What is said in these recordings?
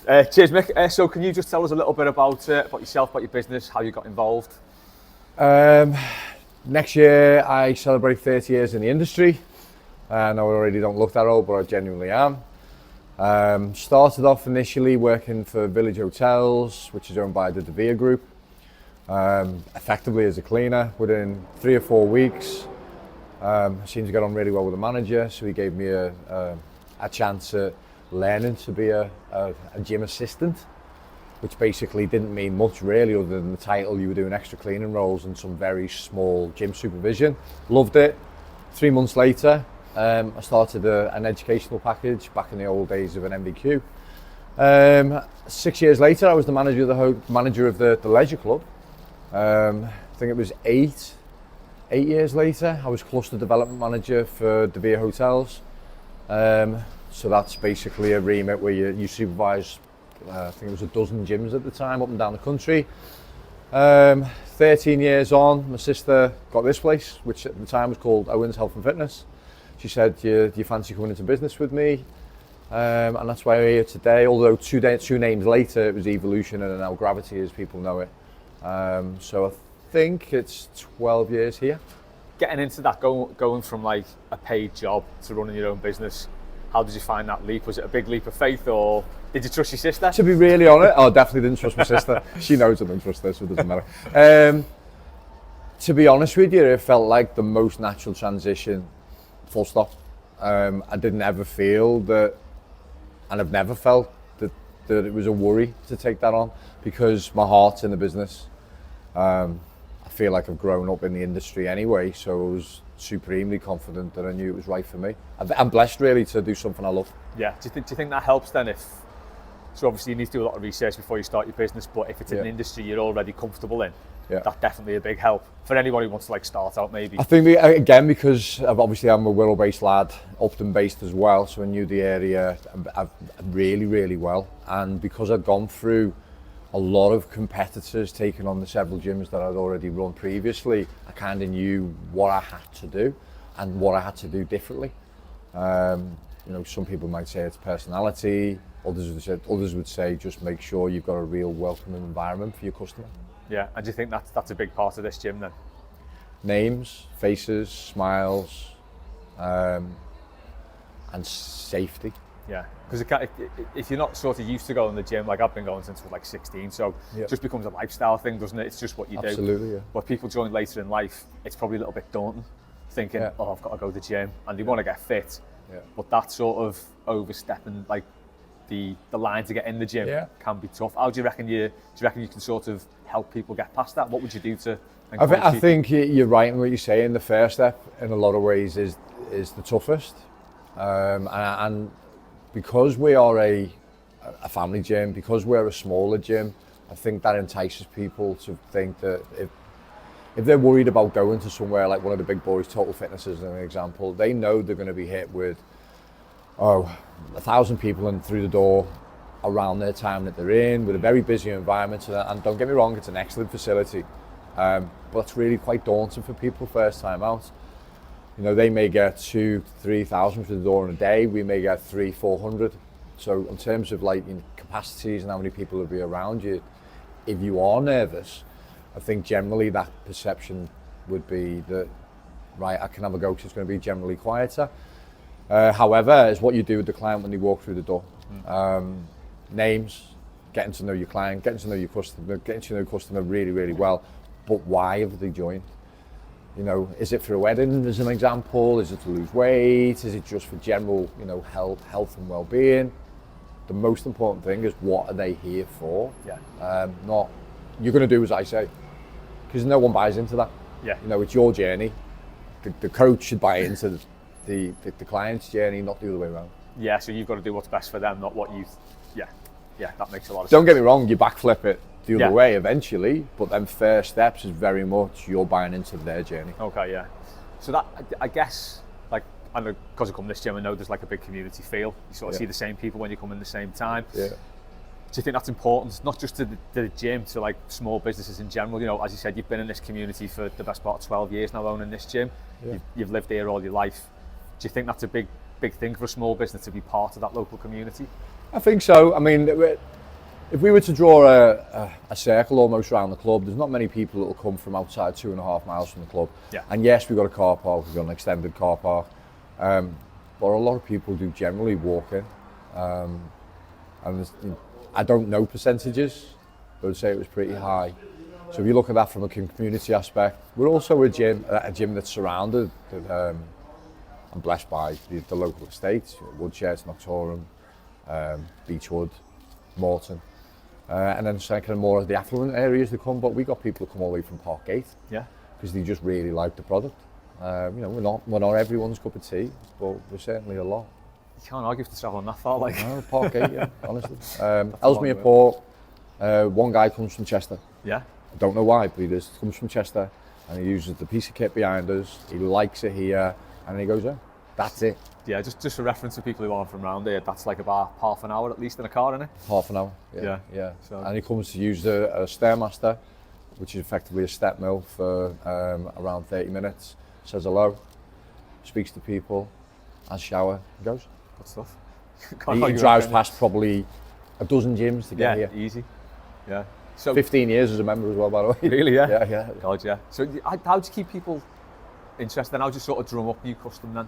Cheers, Mick. So can you just tell us a little bit about yourself, about your business, how you got involved? Next year I celebrate 30 years in the industry. I know I already don't look that old, but I genuinely am. Started off initially working for Village Hotels, which is owned by the Vere Group, effectively as a cleaner. Within 3 or 4 weeks, I seemed to get on really well with the manager, so he gave me a chance at learning to be a gym assistant, which basically didn't mean much really other than the title. You were doing extra cleaning roles and some very small gym supervision. Loved it. 3 months later, I started an educational package back in the old days of an MBQ. 6 years later, I was the manager of the leisure club. I think it was eight years later, I was cluster development manager for the Vere Hotels. So that's basically a remit where you supervise, I think it was a dozen gyms at the time, up and down the country. 13 years on, my sister got this place, which at the time was called Owen's Health and Fitness. She said, do you fancy coming into business with me? And that's why we're here today, although two names later, it was Evolution and now Gravity as people know it. So I think it's 12 years here. Getting into that, going from like a paid job to running your own business, how did you find that leap? Was it a big leap of faith, or did you trust your sister? To be really honest, I definitely didn't trust my sister. She knows I don't trust her, so it doesn't matter. To be honest with you, it felt like the most natural transition, full stop. I didn't ever feel that, and I've never felt that it was a worry to take that on, because my heart's in the business. I feel like I've grown up in the industry anyway, so I was supremely confident that I knew it was right for me. I'm blessed really to do something I love. Yeah, do you think that helps then? So obviously you need to do a lot of research before you start your business, but if it's an industry you're already comfortable in, that's definitely a big help for anyone who wants to like start out maybe. I think again, because I'm a Wirral-based lad, Upton based as well, so I knew the area really, really well, and because I'd gone through a lot of competitors taking on the several gyms that I'd already run previously, I kind of knew what I had to do and what I had to do differently. Some people might say it's personality, others would say just make sure you've got a real welcoming environment for your customer. Yeah, and do you think that's a big part of this gym then? Names, faces, smiles, and safety. Yeah, because if you're not sort of used to going to the gym, like I've been going since I was like 16, so it just becomes a lifestyle thing, doesn't it? It's just what you do. Absolutely, yeah. But people join later in life, it's probably a little bit daunting, thinking, I've got to go to the gym, and they want to get fit, but that sort of overstepping like the line to get in the gym can be tough. How do you reckon you can sort of help people get past that? What would you do to encourage I think you're right in what you're saying. The first step in a lot of ways is the toughest, and because we are a family gym, because we're a smaller gym, I think that entices people to think that if they're worried about going to somewhere like one of the big boys, Total Fitness as an example, they know they're going to be hit with 1,000 people in through the door around their time that they're in, with a very busy environment. And don't get me wrong, it's an excellent facility, but it's really quite daunting for people first time out. They may get 2,000-3,000 through the door in a day. We may get 300-400. So in terms of capacities and how many people will be around you, if you are nervous, I think generally that perception would be that, right, I can have a go because it's going to be generally quieter. However, it's what you do with the client when they walk through the door. Names, getting to know your client, getting to know your customer, getting to know your customer really, really well. But why have they joined? Is it for a wedding as an example? Is it to lose weight? Is it just for general, health and well-being? The most important thing is, what are they here for? Not, you're going to do as I say, because no one buys into that. It's your journey. The coach should buy into the client's journey, not the other way around. Yeah, so you've got to do what's best for them, not what you. Yeah, that makes a lot of sense. Don't get me wrong, you backflip it the other way eventually, but then first steps is very much you're buying into their journey. Okay, yeah. So that, I guess, like, I know, because I come to this gym, I know there's like a big community feel. You sort of see the same people when you come in the same time. Do you think that's important, not just to the gym, to like small businesses in general? As you said, you've been in this community for the best part of 12 years now, owning this gym. You've lived here all your life. Do you think that's a big thing for a small business to be part of that local community? I think so. I mean, If we were to draw a circle almost around the club, there's not many people that will come from outside 2.5 miles from the club. Yeah. And yes, we've got a car park, we've got an extended car park, but a lot of people do generally walk in. And I don't know percentages, but I'd say it was pretty high. So if you look at that from a community aspect, we're also a gym that's surrounded. I'm blessed by the local estates, Woodsheds, Noctorum, Beechwood, Morton, and then kind of more of the affluent areas that come. But we got people who come all the way from Parkgate, because they just really like the product. We're not everyone's cup of tea, but we're certainly a lot. You can't argue if to travel on that far, like. No, Parkgate, yeah, honestly. Ellesmere Port. One guy comes from Chester. Yeah. I don't know why, but he comes from Chester, and he uses the piece of kit behind us. He likes it here, and he goes there. That's it. Yeah, just for reference to people who aren't from around here, that's like about half an hour at least in a car, isn't it? Half an hour. Yeah. So. And he comes to use a Stairmaster, which is effectively a step mill, for around 30 minutes. Says hello, speaks to people, has a shower, and goes. Good stuff. He drives past probably a dozen gyms to get here. Yeah, easy. Yeah. So 15 years as a member as well, by the way. Really, yeah? Yeah. God, yeah. So how do you keep people interested, and how do you sort of drum up new custom then?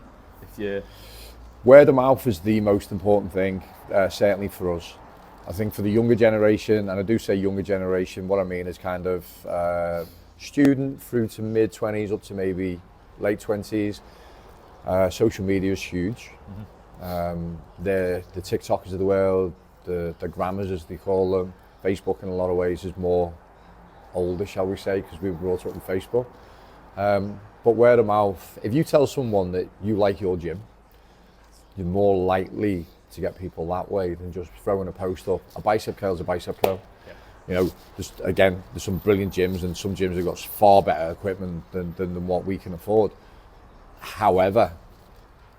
Word of mouth is the most important thing, certainly for us. I think for the younger generation, and I do say younger generation, what I mean is kind of student through to mid-20s up to maybe late 20s. Social media is huge. The TikTokers of the world, the Grammars as they call them, Facebook in a lot of ways is more older, shall we say, because we were brought up with Facebook. But word of mouth, if you tell someone that you like your gym, you're more likely to get people that way than just throwing a post up. A bicep curl is a bicep curl. Yeah. There's some brilliant gyms, and some gyms have got far better equipment than what we can afford. However,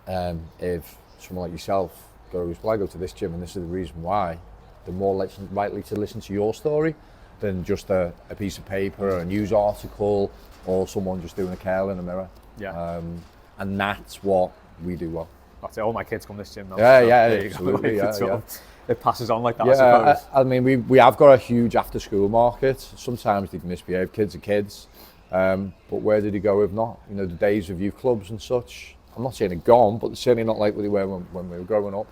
if someone like yourself goes, well, I go to this gym and this is the reason why, they're more likely to listen to your story than just a piece of paper or a news article or someone just doing a curl in a mirror. Yeah. And that's what we do well. That's it. All my kids come to this gym now. Yeah, absolutely. It passes on like that, yeah, I suppose. I mean, we have got a huge after-school market. Sometimes they can misbehave, kids are kids. But where did he go if not? The days of youth clubs and such, I'm not saying they're gone, but they're certainly not like they were when we were growing up.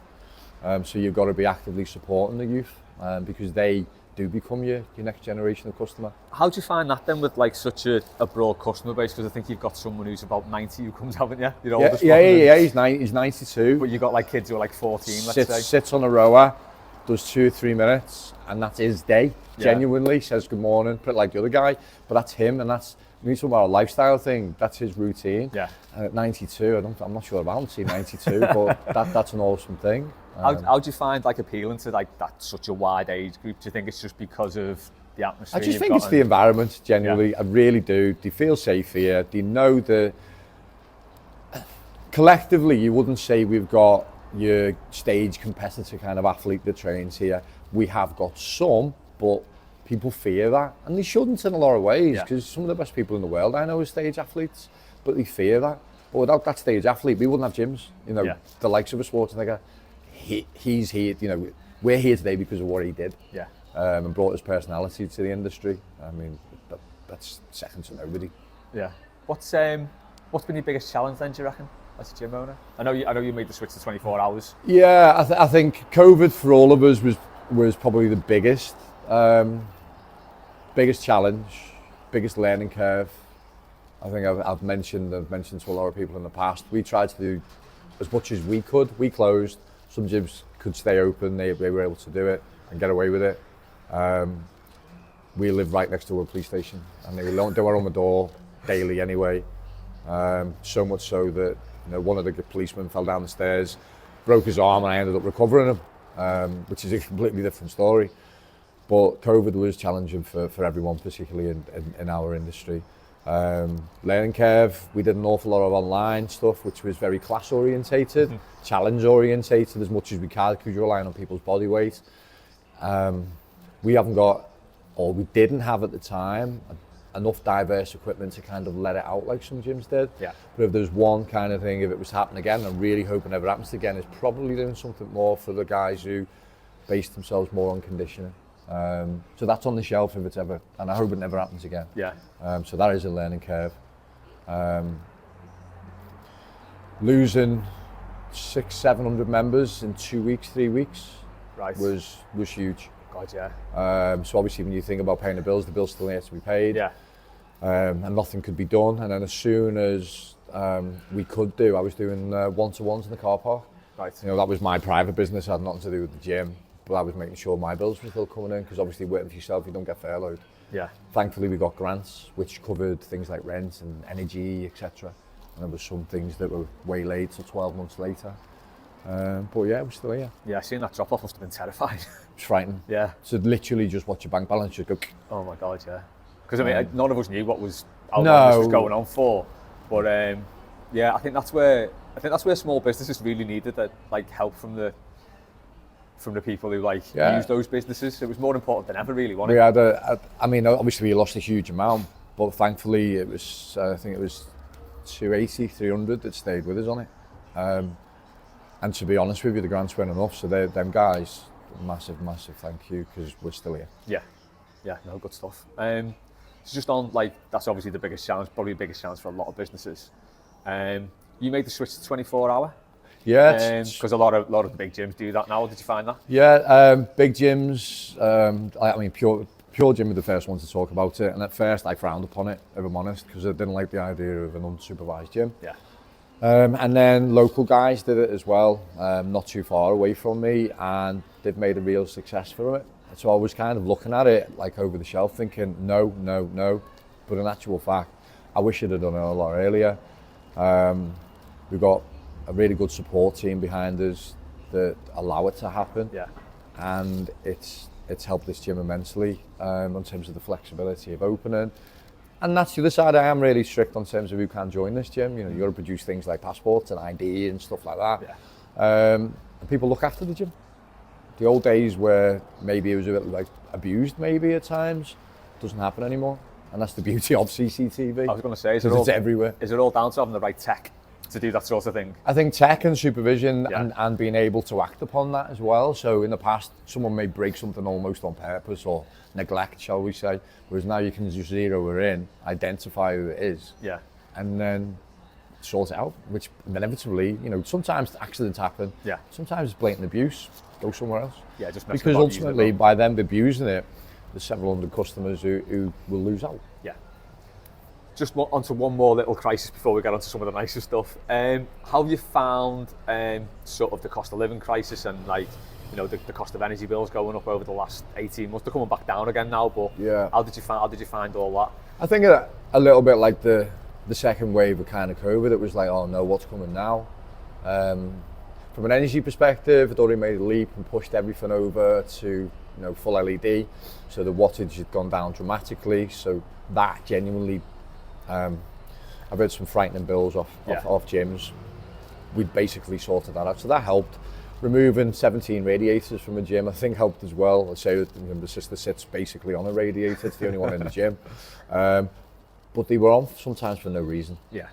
So you've got to be actively supporting the youth, because they do become your next generation of customer. How do you find that then with like such a broad customer base? Because I think you've got someone who's about 90 who comes, haven't you? He's 92. But you've got like kids who are like 14, let's say. Sits on a rower, does 2 or 3 minutes, and that's his day. Genuinely says good morning, pretty like the other guy, but that's him, and that's, when you talk about a lifestyle thing, that's his routine. Yeah. And at 92, I'm not sure about him 92, but that's an awesome thing. How do you find like appealing to like that such a wide age group? Do you think it's just because of the atmosphere? I just think it's the environment, genuinely. I really do. They feel safe here. They know that collectively you wouldn't say we've got your stage competitor kind of athlete that trains here. We have got some, but people fear that, and they shouldn't in a lot of ways, because some of the best people in the world I know are stage athletes, but they fear that. But without that stage athlete, we wouldn't have gyms. The likes of a Schwarzenegger, he's here. We're here today because of what he did. Yeah. And brought his personality to the industry. I mean, that's second to nobody. Yeah. What's been your biggest challenge then, do you reckon, as a gym owner? I know you made the switch to 24 hours. Yeah, I think COVID for all of us was probably the biggest challenge, biggest learning curve. I think I've mentioned to a lot of people in the past, we tried to do as much as we could. We closed. Some gyms could stay open. They were able to do it and get away with it. We live right next to a police station, and they were on the door daily anyway. So much so that one of the policemen fell down the stairs, broke his arm, and I ended up recovering him, which is a completely different story. But COVID was challenging for everyone, particularly in our industry. Learning curve, we did an awful lot of online stuff, which was very class orientated, challenge orientated as much as we can, because you're relying on people's body weight. We haven't got, or we didn't have at the time, enough diverse equipment to kind of let it out like some gyms did. Yeah. But if there's one kind of thing, if it was happening again, I'm really hoping it never happens again, is probably doing something more for the guys who base themselves more on conditioning. So that's on the shelf if it's ever, and I hope it never happens again. Yeah. So that is a learning curve. Losing 600-700 members in 2 weeks, 3 weeks, right, was huge. God, yeah. So obviously when you think about paying the bills still need to be paid. Yeah. And nothing could be done. And then as soon as we could do, I was doing one-to-ones in the car park. Right. You know, that was my private business, had nothing to do with the gym, but I was making sure my bills were still coming in, because obviously working for yourself, you don't get furloughed. Yeah. Thankfully we got grants which covered things like rent and energy, etc. And there were some things that were way late, so 12 months later. But yeah, we're still here. Yeah, seeing that drop off must have been terrifying. It's frightening. Yeah. So literally just watch your bank balance just go. Oh my God, yeah. Because I mean, none of us knew how long this was going on for. But yeah, I think that's where small businesses really needed that, like, help from the people who use those businesses. It was more important than ever, really, wasn't it? We had I mean, obviously we lost a huge amount, but thankfully it was, I think it was 280, 300 that stayed with us on it. And to be honest with you, the grants weren't enough, so them guys, massive thank you, because we're still here. Yeah, no, good stuff. So just on, that's obviously the biggest challenge, probably the biggest challenge for a lot of businesses. You made the switch to 24-hour? Yeah. Because a lot of the big gyms do that now. Did you find that? Yeah, big gyms, I mean, Pure Gym were the first ones to talk about it, and at first I frowned upon it, if I'm honest, because I didn't like the idea of an unsupervised gym. Yeah. And then local guys did it as well, not too far away from me, and they've made a real success from it. So I was kind of looking at it like over the shelf thinking, no. But in actual fact, I wish I'd have done it a lot earlier. We've got a really good support team behind us that allow it to happen. Yeah. And it's helped this gym immensely in terms of the flexibility of opening. And that's the other side. I am really strict on terms of who can join this gym. You know, you got to produce things like passports and ID and stuff like that. Yeah. And people look after the gym. The old days where maybe it was a bit abused maybe at times, doesn't happen anymore. And that's the beauty of CCTV. I was going to say, it's everywhere. Is it all down to having the right tech to do that sort of thing? I think tech and supervision and being able to act upon that as well. So in the past, someone may break something almost on purpose or neglect, shall we say, whereas now you can just zero it in, identify who it is, and then sort it out, which inevitably, you know, sometimes accidents happen, sometimes it's blatant abuse, go somewhere else. Yeah, just because ultimately by them abusing it, there's several hundred customers who will lose out. Yeah. Just onto one more little crisis before we get onto some of the nicer stuff. How have you found sort of the cost of living crisis and the cost of energy bills going up over the last 18 months? They're coming back down again now, but how did you find all that? I think a little bit like the second wave of kind of COVID, it was like, oh no, what's coming now? From an energy perspective, it already made a leap and pushed everything over to full LED, so the wattage had gone down dramatically. So that genuinely, I've heard some frightening bills off gyms. We basically sorted that out, so that helped. Removing 17 radiators from a gym, I think, helped as well. I'd say that the sister sits basically on a radiator. It's the only one in the gym, but they were on sometimes for no reason. Yeah.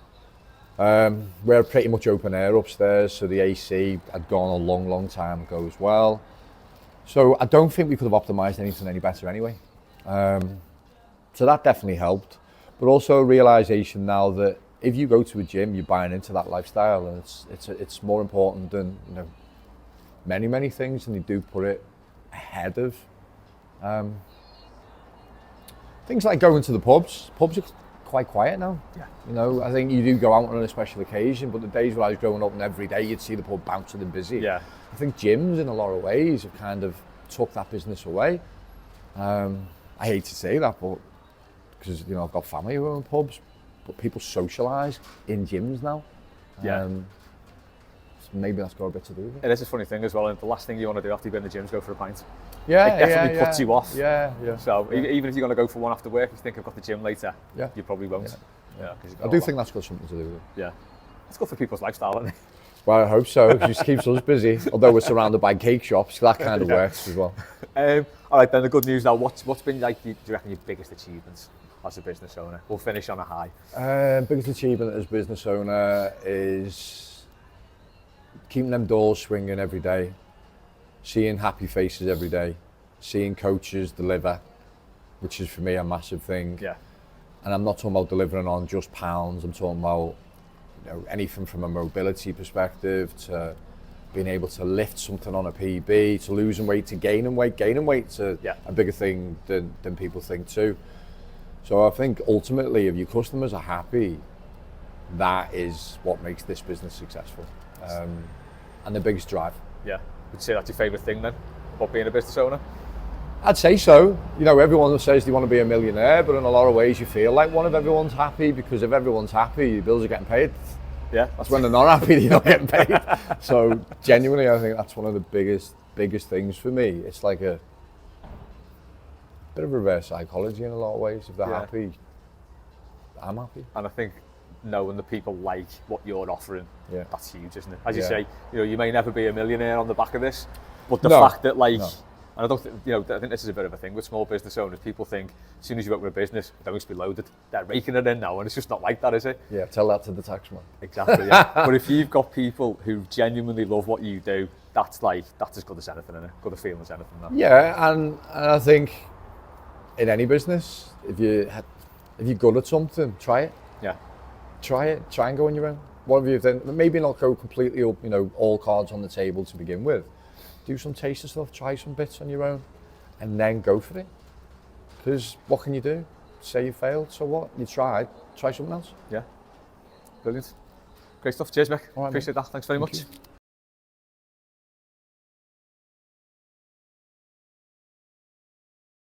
We're pretty much open air upstairs, so the AC had gone a long time ago as well. So I don't think we could have optimised anything any better anyway. So that definitely helped. But also a realisation now that if you go to a gym, you're buying into that lifestyle, and it's more important than many things, and they do put it ahead of things like going to the pubs. Pubs are quite quiet now. Yeah. I think you do go out on a special occasion, but the days when I was growing up and every day you'd see the pub bouncing and busy. Yeah. I think gyms in a lot of ways have kind of took that business away. I hate to say that, but because I've got family who own pubs, but people socialise in gyms now. Yeah. So maybe that's got a bit to do with it. It is a funny thing as well, and the last thing you want to do after you've been in the gym is go for a pint. Yeah, it definitely puts you off. Yeah. So even if you're going to go for one after work, if you think I've got the gym later, you probably won't. Yeah. I do think that's got something to do with it. Yeah. It's good for people's lifestyle, isn't it? Well, I hope so. It just keeps us busy. Although we're surrounded by cake shops, that kind of works as well. All right, then the good news now. What's been do you reckon your biggest achievements as a business owner? We'll finish on a high. Biggest achievement as business owner is keeping them doors swinging every day, seeing happy faces every day, seeing coaches deliver, which is for me a massive thing. Yeah. And I'm not talking about delivering on just pounds. I'm talking about, you know, anything from a mobility perspective to being able to lift something on a PB, to losing weight, to gaining weight. Gaining weight's a bigger thing than people think too. So I think ultimately, if your customers are happy, that is what makes this business successful, and the biggest drive. Yeah. Would you say that's your favourite thing then about being a business owner? I'd say so. You know, everyone says they want to be a millionaire, but in a lot of ways you feel like one if everyone's happy, because if everyone's happy, your bills are getting paid. Yeah. That's when they're not happy, they're not getting paid. So genuinely, I think that's one of the biggest things for me. It's like a bit of reverse psychology in a lot of ways. If they're happy, I'm happy. And I think knowing that people like what you're offering, that's huge, isn't it? As you say, you know, you may never be a millionaire on the back of this, but the fact that and I don't think, you know, I think this is a bit of a thing with small business owners. People think as soon as you work with a business, they're going to be loaded. They're raking it in now, and it's just not like that, is it? Yeah, tell that to the taxman. Exactly, yeah. But if you've got people who genuinely love what you do, that's as good as anything, isn't it? Good a feeling as anything. That. Yeah, and I think in any business, if you're good at something, try it. Yeah. Try it. Try and go on your own. What have you done? Maybe not go completely up, you know, all cards on the table to begin with. Do some taster stuff, try some bits on your own, and then go for it. Because what can you do? Say you failed, so what? You tried, try something else. Yeah. Brilliant. Great stuff. Cheers, Mik. All right, appreciate that. Thanks very much. You.